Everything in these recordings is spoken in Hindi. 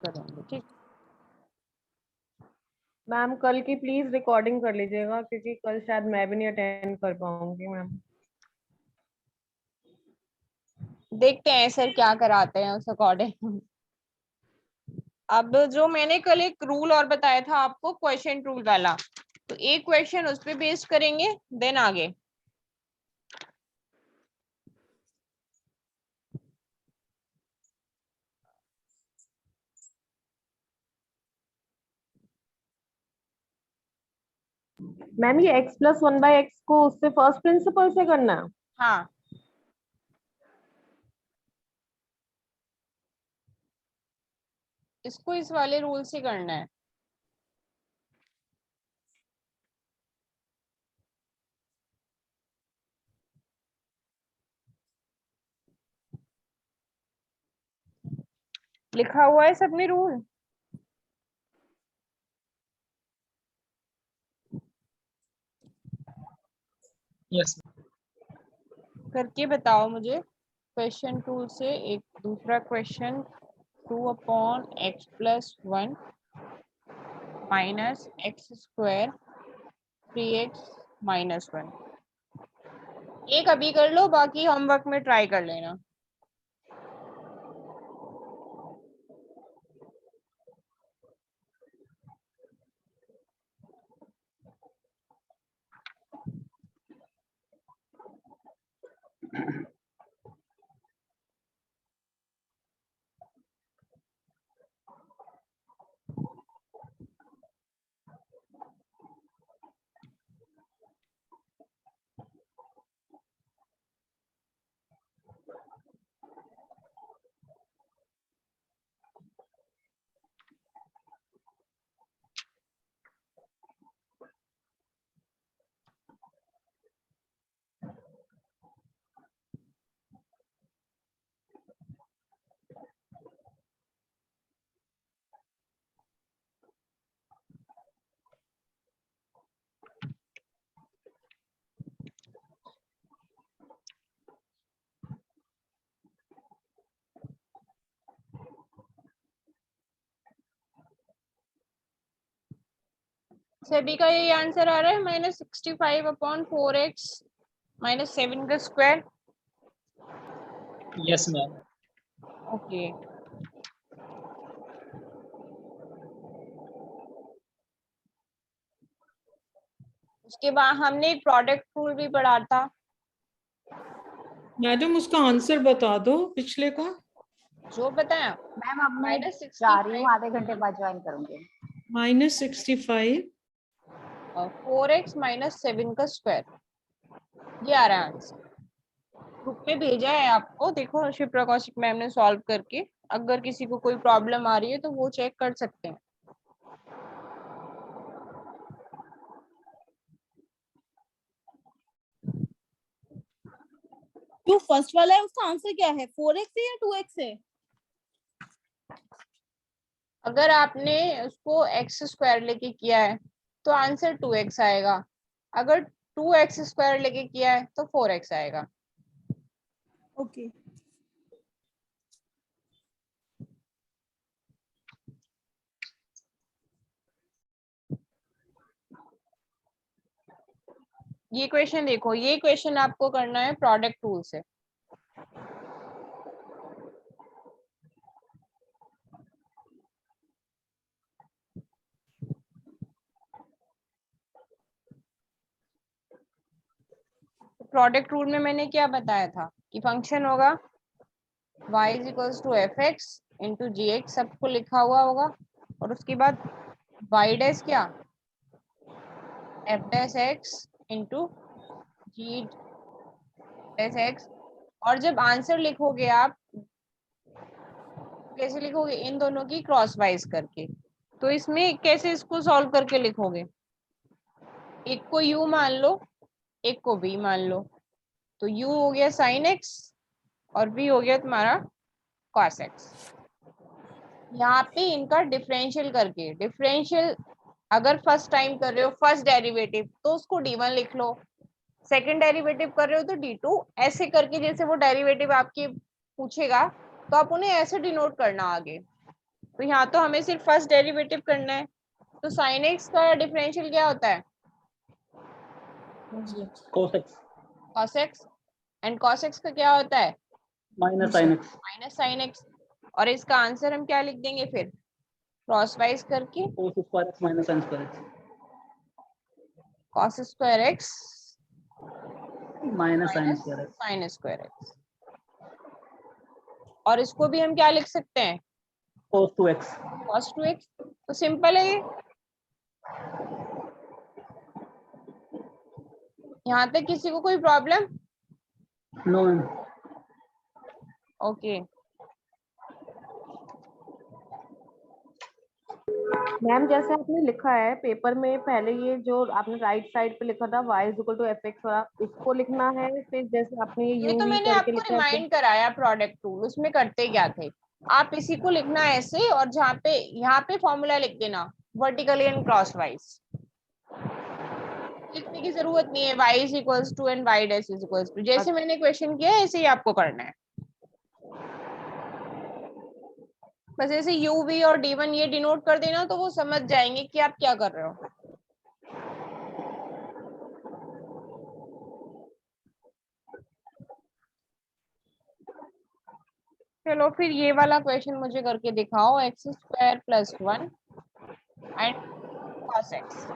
करेंगे। ठीक, मैम कल की प्लीज रिकॉर्डिंग कर लीजिएगा क्योंकि कल शायद मैं भी नहीं अटेंड कर पाऊंगी मैम। देखते हैं सर क्या कराते हैं उस अकॉर्डिंग। अब जो मैंने कल एक रूल और बताया था आपको, क्वेश्चन रूल वाला, तो एक क्वेश्चन उस पर बेस्ड करेंगे, देन आगे। मैम ये x+1/x को उससे फर्स्ट प्रिंसिपल से करना है? हाँ, इसको इस वाले रूल से करना है। लिखा हुआ है सबने रूल? यस। करके बताओ मुझे। क्वेश्चन टू से एक दूसरा question, 2/x+1 minus x² 3x-1। एक अभी कर लो, बाकी होमवर्क में ट्राई कर लेना। सभी का ये आंसर आ रहा है, -65/4x -7 का स्क्वायर। Yes ma'am. ओके, उसके बाद हमने प्रोडक्ट रूल भी पढ़ा था। मैडम उसका आंसर बता दो पिछले का। जो बताया मैम अब मैं -65 जा रही हूँ, आधे घंटे बाद ज्वाइन करूंगी। -65 और 4x -7 का स्क्वायर, ये आ रहा है आंसर। ग्रुप में भेजा है आपको, देखो शिप्रा कौशिक मैम ने सॉल्व करके। अगर किसी को कोई प्रॉब्लम आ रही है तो वो चेक कर सकते हैं। जो फर्स्ट वाला है उसका आंसर क्या है, 4x है या 2x है? अगर आपने उसको x² लेके किया है तो आंसर 2x आएगा। अगर 2x² लेके किया है तो 4x आएगा। ओके। ये क्वेश्चन देखो, ये क्वेश्चन आपको करना है प्रोडक्ट रूल से। प्रोडक्ट रूल में मैंने क्या बताया था कि फंक्शन होगा y = fx * gx, सबको लिखा हुआ होगा, और उसके बाद y डैश क्या f dash x * g dash x। और जब आंसर लिखोगे आप कैसे लिखोगे, इन दोनों की क्रॉस वाइज करके। तो इसमें कैसे इसको सॉल्व करके लिखोगे, एक को u मान लो, एक को v मान लो। तो u हो गया sin x और v हो गया तुम्हारा cos x। यहाँ पे इनका डिफरेंशियल करके, डिफरेंशियल अगर फर्स्ट टाइम कर रहे हो फर्स्ट डेरिवेटिव तो उसको d1 लिख लो, सेकंड डेरिवेटिव कर रहे हो तो d2, ऐसे करके जैसे वो डेरिवेटिव आपके पूछेगा तो आप उन्हें ऐसे डिनोट करना आगे। तो यहाँ तो हमें सिर्फ फर्स्ट डेरिवेटिव करना है। तो साइन एक्स का डिफरेंशियल क्या होता है? cos x cos x. And cos x का क्या होता है? minus sin x minus sine x. और इसका आंसर हम क्या लिख देंगे फिर? क्रॉस वाइज करके cos square x minus sin square x cos square x minus sin square x sine square x. और इसको भी हम क्या लिख सकते हैं? cos 2x cos 2x। तो सिंपल है ये। यहाँ तक किसी को कोई problem? no ma'am okay. Ma'am जैसे आपने लिखा है पेपर में, पहले ये जो आपने राइट साइड पे लिखा था y equal to F X वाला, इसको लिखना है, फिर जैसे आपने ये ये u तो v मैंने करके आपको लिखा है रिमाइंड कराया प्रोडक्ट रूल, उसमें करते क्या थे। आप इसी को लिखना है ऐसे, और जहाँ पे यहाँ पे फॉर्मूला लिख देना वर्टिकली एंड क्रॉस वाइज। लिखने की जरूरत नहीं है y is equals to and y dash is equals to. जैसे मैंने क्वेश्चन किया ऐसे ही आपको करना है। बस ऐसे u v और d1 ये डिनोट कर देना तो वो समझ जाएंगे कि आप क्या कर रहे हो। चलो फिर ये वाला क्वेश्चन मुझे करके दिखाओ। X square plus 1 and cos x।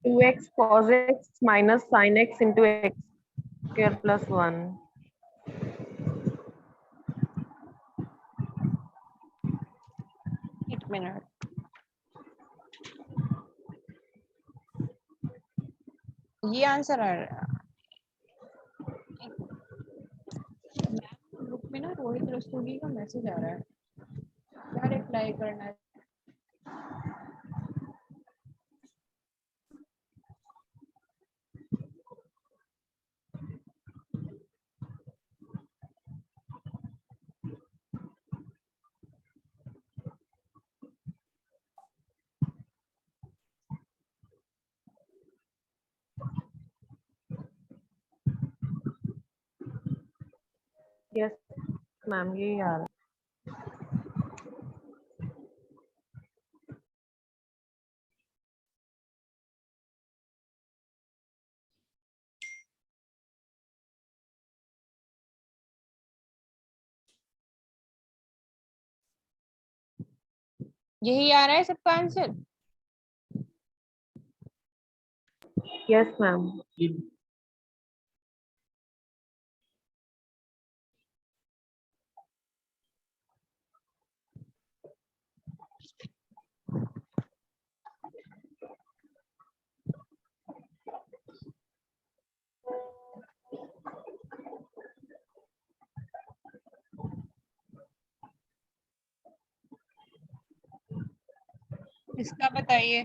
Two X cos x माइनस sin x into x square plus 1। एक मिनट। ये आंसर आ रहा है। ग्रुप में ना रोहित रस्तोगी का मैसेज आ रहा है, क्या रिप्लाई करना है? यस मैम ये आ रहा है। यही आ रहा है सबका आंसर? Yes ma'am. इसका बताइए।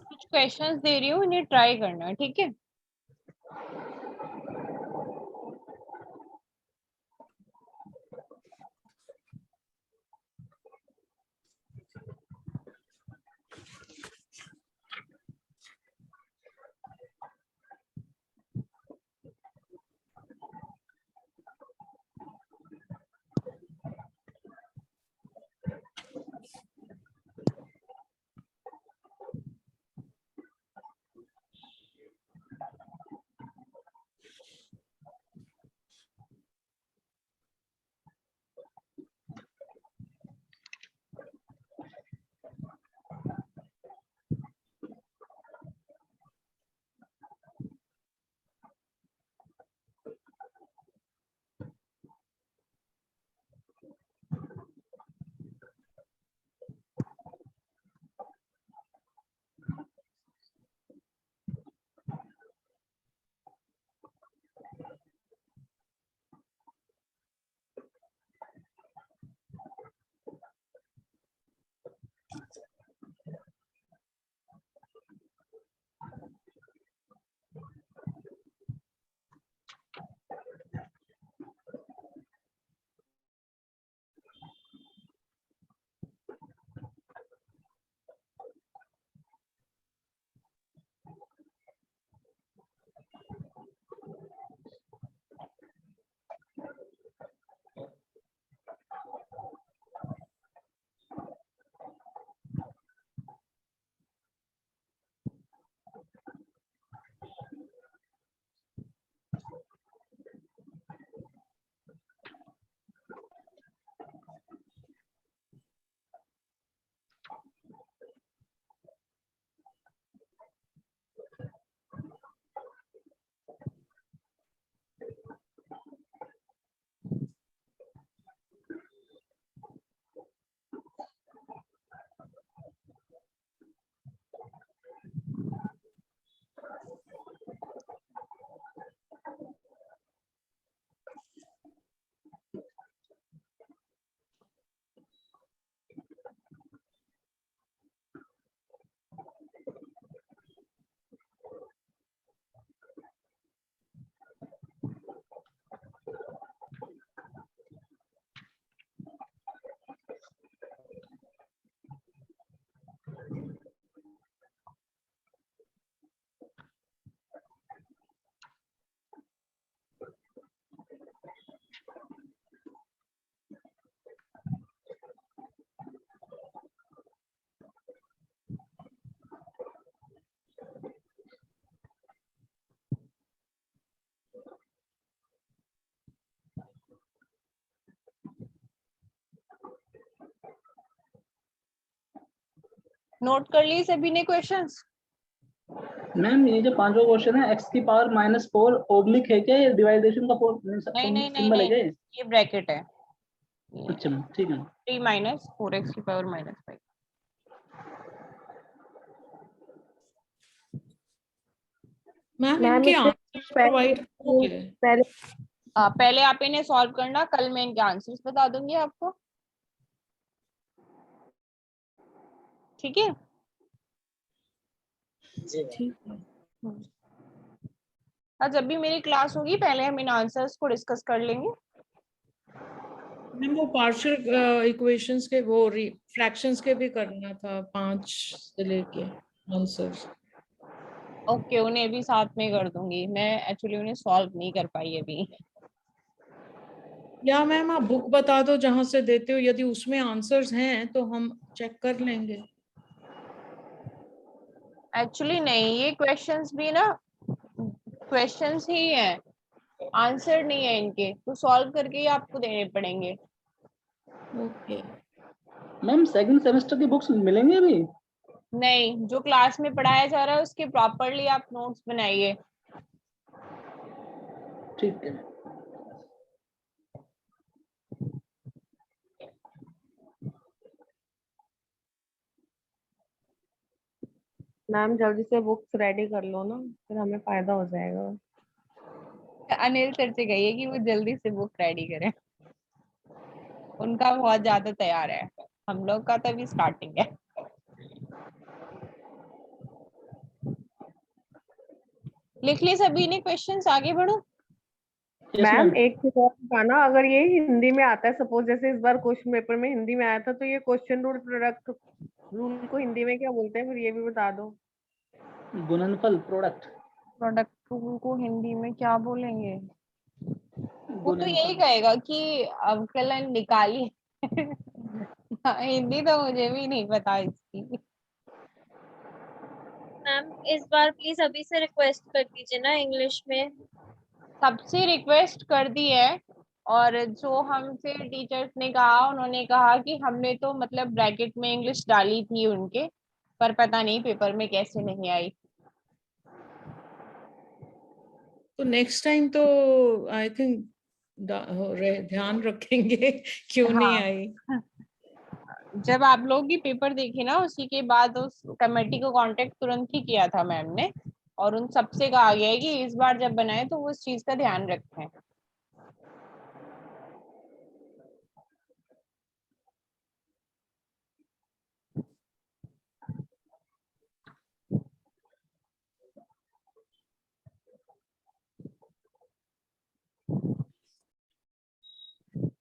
कुछ क्वेश्चंस दे रही हूँ, इन्हें ट्राई करना है, ठीक है? नोट कर लिए सभी ने क्वेश्चंस? मैम ये जो पांचवा क्वेश्चन है x की पावर -4 ओब्लिक है क्या, ये डिवाइडेशन का नहीं नहीं नहीं सिंबल है नहीं, क्या ये? ये ब्रैकेट है। अच्छा मैम ठीक है। 3 माइनस 4x की पावर -5। मैम मैम इनके इससे आंसर्स प्रोवाइड करोगे? पहले पहले आप इन्हें सॉल्व करना, कल मैं इनके आंसर्स बता दूंगी आपको, ठीक है? ठीक है। और जब भी मेरी क्लास होगी पहले हम इन आंसर्स को डिस्कस कर लेंगे। मैम वो पार्शियल इक्वेशंस के वो फ्रैक्शंस के भी करना था, 5 से लेके आंसर्स। ओके, उन्हें भी साथ में कर दूंगी मैं, एक्चुअली उन्हें सॉल्व नहीं कर पाई अभी। या मैम आप बुक बता दो जहां से देते हो, यदि उसमें आंसर्स हैं तो हम चेक कर लेंगे। एक्चुअली नहीं, ये क्वेश्चंस भी ना क्वेश्चंस ही हैं, आंसर नहीं है इनके, तो सॉल्व करके ही आपको देने पड़ेंगे। ओके। मैम सेकंड सेमेस्टर की बुक्स मिलेंगे अभी? नहीं, जो क्लास में पढ़ाया जा रहा है उसके प्रॉपरली आप नोट्स बनाइए। ठीक है। मैम जल्दी से बुक्स रेडी कर लो ना, फिर हमें फायदा हो जाएगा। अनिल सर से कहिए कि वो जल्दी से बुक रेडी करें, उनका बहुत ज्यादा तैयार है, हम लोग का तो अभी स्टार्टिंग है। लिख लिए सभी ने क्वेश्चंस, आगे बढ़ो। Yes ma'am ma'am. एक चीज और बताना, अगर ये हिंदी में आता है, सपोज जैसे इस बार क्वेश्चन पेपर में हिंदी में आया था, तो ये क्वेश्चन रूल प्रोडक्ट रूल को हिंदी में क्या बोलते हैं, फिर ये भी बता दो। गुणनफल प्रोडक्ट। प्रोडक्ट रूल को हिंदी में क्या बोलेंगे? वो तो यही गुणनफल। कहेगा कि अवकलन निकालिए। हिंदी तो मुझे भी नहीं पता इसकी। मैम इस बार प्लीज अभी से रिक्वेस्ट कर दीजिए ना इंग्लिश में। सबसे रिक्वेस्ट कर दी है, और जो हमसे टीचर्स ने कहा, उन्होंने कहा कि हमने तो मतलब ब्रैकेट में इंग्लिश डाली थी उनके, पर पता नहीं पेपर में कैसे नहीं आई। तो नेक्स्ट टाइम तो आई थिंक ध्यान रखेंगे क्यों नहीं हाँ, आई। जब आप लोग की पेपर देखे ना, उसी के बाद उस कमेटी को कांटेक्ट तुरंत ही किया था मैम ने, और उन सबसे कहा गया है कि इस बार जब बनाए तो वो उस चीज का ध्यान रखें।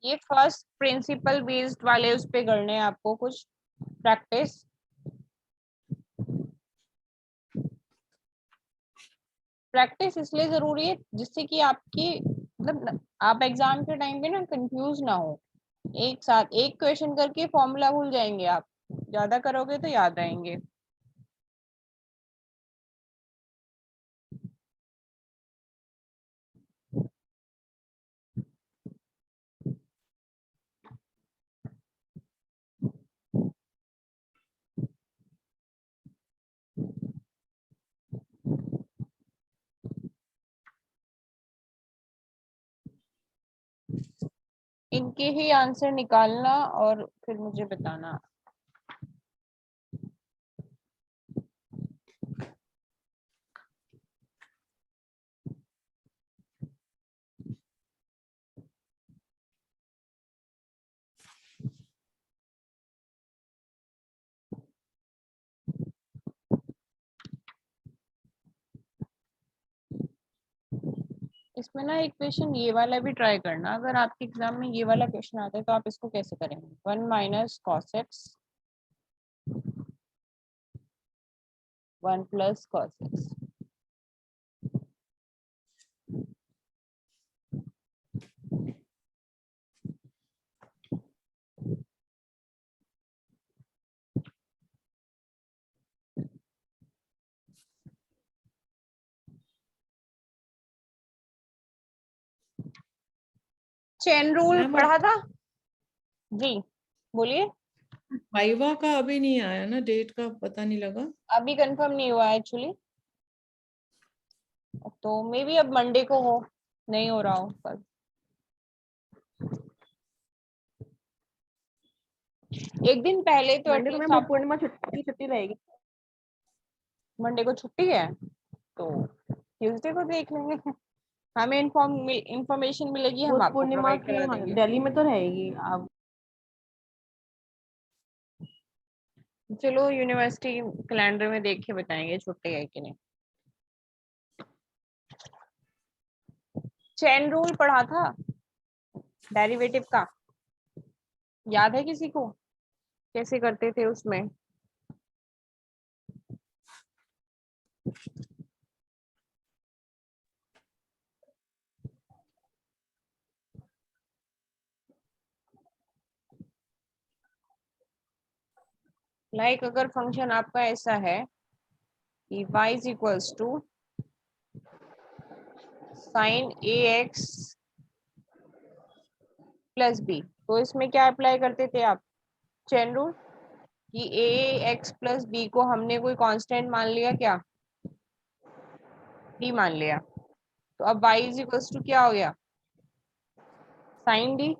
ये फर्स्ट प्रिंसिपल बेस्ड वाले उस पे करने हैं आपको कुछ प्रैक्टिस। प्रैक्टिस इसलिए जरूरी है जिससे कि आपकी मतलब आप एग्जाम के टाइम पे ना कंफ्यूज ना हो, एक साथ एक क्वेश्चन करके फॉर्मूला भूल जाएंगे आप, ज्यादा करोगे तो याद रहेंगे। इनके ही आंसर निकालना और फिर मुझे बताना। इसमें ना एक क्वेश्चन ये वाला भी ट्राई करना, अगर आपके एग्जाम में ये वाला क्वेश्चन आता है तो आप इसको कैसे करेंगे। 1 minus cos x 1 plus cos x. Chain rule ma'am पढ़ा था जी, बोलिए। वाइवा का अभी नहीं आया ना, डेट का पता नहीं लगा। अभी कंफर्म नहीं हुआ एक्चुअली, तो मे बी अब मंडे को हो, नहीं हो रहा हो कल। एक दिन पहले तो मंडे को एटलीस्ट मैम आपको, पूर्णिमा छुट्टी रहेगी। मंडे को छुट्टी है तो ट्यूसडे को देख लेंगे। हमें इंफॉर्मेशन मिलेगी, हम बुद्ध आपको पूर्णिमा प्रोवाइड की करा देंगे। दिल्ली में तो रहेगी आप। चलो यूनिवर्सिटी कैलेंडर में देख के बताएंगे छुट्टी है कि नहीं। चेन रूल पढ़ा था डेरिवेटिव का, याद है किसी को कैसे करते थे उसमें? लाइक अगर फंक्शन आपका ऐसा है कि y is equals to sine A X plus B, तो इसमें क्या अप्लाई करते थे आप? चेन रूल, कि ए एक्स प्लस बी को हमने कोई कांस्टेंट मान लिया, क्या डी मान लिया, तो अब y इज इक्वल्स टू क्या हो गया? Sine D.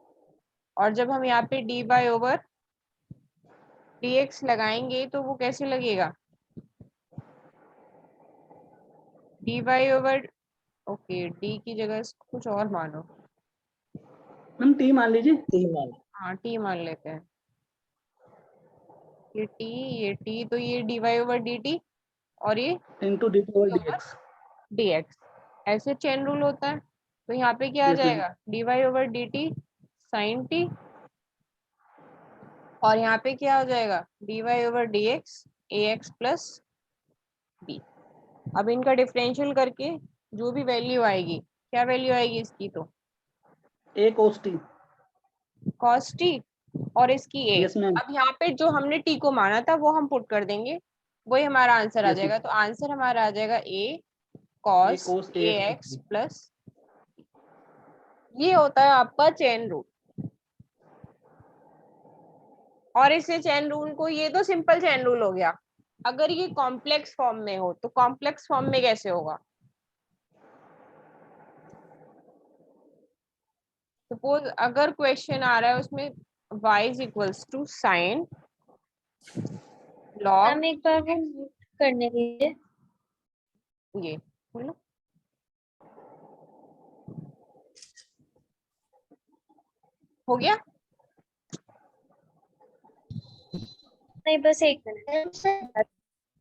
और जब हम यहाँ पे D Y over D X लगाएंगे तो वो कैसे लगेगा? D Y over, okay D की जगह इसको कुछ और मानो, मैम टी मान लीजिए। हाँ टी मान लेते हैं। ये टी तो ये D Y over D T और ये into D two D X. D X, ऐसे चेन रूल होता है। तो यहाँ पे क्या आ Yes, ma'am. जाएगा? D Y over D T sine T, और यहाँ पे क्या हो जाएगा? D Y over D X A X plus B. अब इनका डिफरेंशियल करके जो भी वैल्यू आएगी, क्या वैल्यू आएगी इसकी? तो ए कोस टी। कॉस टी और इसकी ए। Yes, ma'am. अब यहाँ पे जो हमने टी को माना था वो हम पुट कर देंगे, वही हमारा आंसर आ Yes, जाएगा। ma'am. तो आंसर हमारा आ जाएगा ए कॉस cos ए AX एक्स प्लस, ये होता है आपका चेन रूल। और इसे चेन रूल को, ये तो सिंपल चेन रूल हो गया। अगर ये कॉम्प्लेक्स फॉर्म में हो तो कॉम्प्लेक्स फॉर्म में कैसे होगा? सपोज अगर क्वेश्चन आ रहा है उसमें y is equals to sine log, ma'am एक बार वो म्यूट करने दीजिए। ये बोलो हो गया। नहीं बस एक मिनट।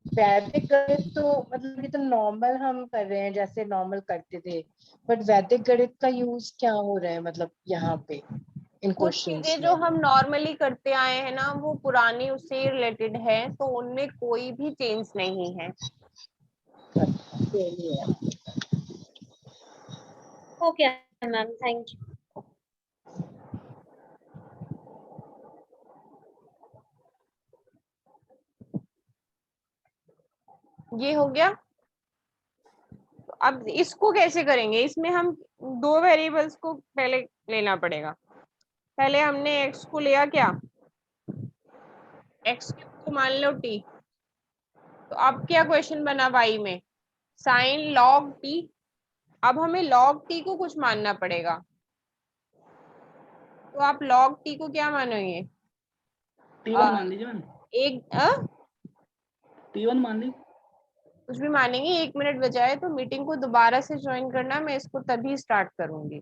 वैदिक गणित तो मतलब ये तो नॉर्मल हम कर रहे हैं जैसे नॉर्मल करते थे, बट वैदिक गणित का यूज क्या हो रहा है मतलब यहाँ पे इन कुछ क्वेश्चंस चीजें में? जो हम नॉर्मली करते आए हैं ना, वो पुरानी उससे रिलेटेड है, तो उनमें कोई भी चेंज नहीं है। Okay ma'am, thank you. ये हो गया। अब इसको कैसे करेंगे? इसमें हम दो वेरिएबल्स को पहले लेना पड़ेगा। पहले हमने x को लिया, क्या x को मान लो t, तो अब क्या क्वेश्चन बना y में? Sine log t। अब हमें log t को कुछ मानना पड़ेगा, तो आप log t को क्या मानोगे? T1 मान लीजिए मैम। एक T1 मान लीजिए। कुछ भी मानेंगे। 1 मिनट बचा है तो मीटिंग को दोबारा से ज्वाइन करना, मैं इसको तभी स्टार्ट करूंगी।